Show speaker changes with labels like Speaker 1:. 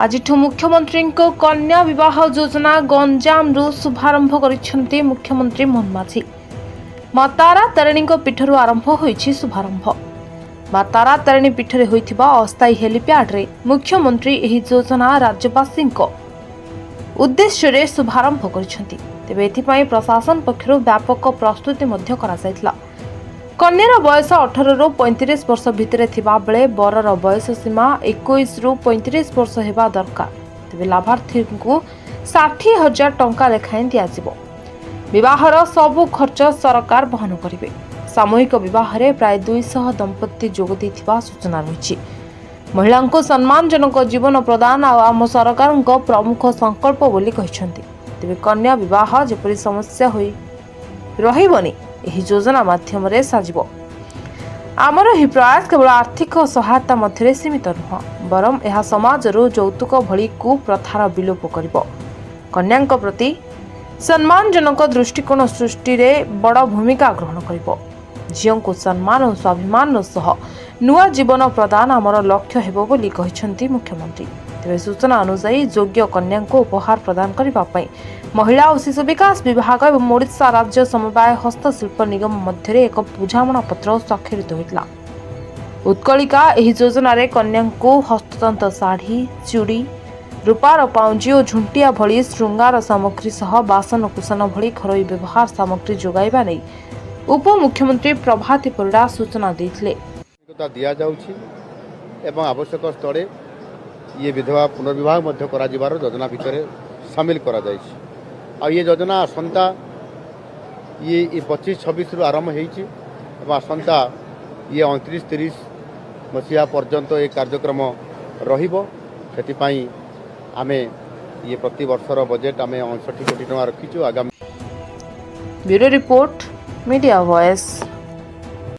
Speaker 1: आज मुख्यमंत्री कन्या विवाह योजना गंजाम शुभारंभ कर मुख्यमंत्री मोहन माझी। मां तारा तारिणी पीठर आरंभ होईछि शुभारंभ। मां तारा तारिणी पीठरे होइथिबा अस्थायी हेलीपैड रे मुख्यमंत्री एही योजना राज्यवासी उद्देश्य रे शुभारंभ करिसेंति। तेबे एथिपाई प्रशासन पक्षरु व्यापक प्रस्तुति मध्य करा जायतिला। कन्यार बयस 18 रु 35 वर्ष भितर थिबा बेले बरर बयस सीमा 21 रु 35 वर्ष हेबा दरकार। तेबे लाभार्थी को 60,000 टंका लेखाएं दियाजिबो। विवाहर सबु खर्च सरकार बहन करिवे। सामूहिक विवाह रे प्राय 200 दंपति जोग दैथिबा सूचना रहिछि। महिला को सम्मानजनक जीवन प्रदान आम सरकार प्रमुख संकल्प बोली कहिसंति। तेबे कन्या विवाह जेपरि समस्या होई रहिबनी एही योजना माध्यम रे साजिबो। आमर ही प्रयास केवल आर्थिक सहायता मध्य सीमित नुह, बरम यह समाजरू यौतुक भली कुप्रथार विलोप करिबो। कन्यांक प्रति सम्मानजनक दृष्टिकोण सृष्टि रे बड़ भूमिका ग्रहण करिबो। झियों को सम्मान और स्वाभिमान सह नुआ जीवन प्रदान आमर लक्ष्य हेबो बोली कहिसंति मुख्यमंत्री। तेबे सूचना अनुसार योग्य कन्या को उपहार प्रदान करबा पई महिला और शिशु विकास विभाग और ओडिशा राज्य समवाय हस्तशिल्प निगम मध्य एक बुझामणा पत्र स्वाक्षरित होइतला। उत्कलिका एही योजना रे कन्या को हस्ततंत साड़ी, चूड़ी, रूपार पाउंजी और झुंटिया भली श्रृंगार सामग्री सह बासन कुसन भली घरोई व्यवहार सामग्री जोगाइबा नै उप मुख्यमंत्री प्रभाती परिड़ा सूचना दैथिले।
Speaker 2: दिया जाउछि एवं आवश्यक स्थले ये विधवा पुनर्विवाह मध्य करा जिबार योजना भितर शामिल करा जाइछि। आ ये योजना आसंता ये 25-26 रु आरंभ होइछि एवं आसंता ये 29-30 मसीहा पर्यंत ये कार्यक्रम रहिबो। सेतिपाई आमे ये प्रति वर्षर बजेट आमे 59 कोटी टका रखिछु। आगामी
Speaker 1: ब्यूरो रिपोर्ट मीडिया वॉइस।